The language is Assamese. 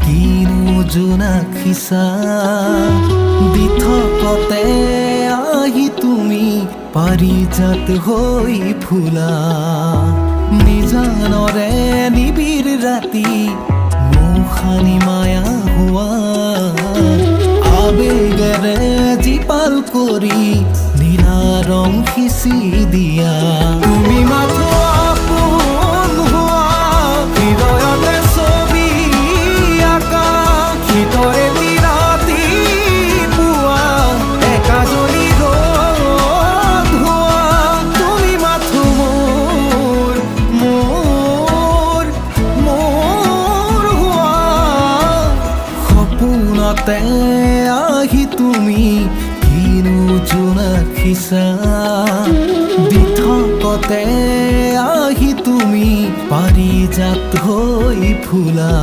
কিনো জোনাকিছা দিঠকতে আহি তুমি পাৰিজাত হৈ ফুলা নিজানৰে নিবিড় ৰাতি মুখানি মায়া হোৱা আবেগেৰে জীপাল কৰি নীলা ৰং সিঁচি দিয়া তুমি মাথো আপোন হোৱা হৃদয়তে ছবি আঁকা শীতৰে বিৰাতি পুৱা একাজনী ৰ'দ হোৱা তুমি মাথো মোৰ হোৱা সপোনতে আহি তুমি কিনো জোনাকিছা দিঠকতে আহি তুমি পাৰিজাত হৈ ফুলা।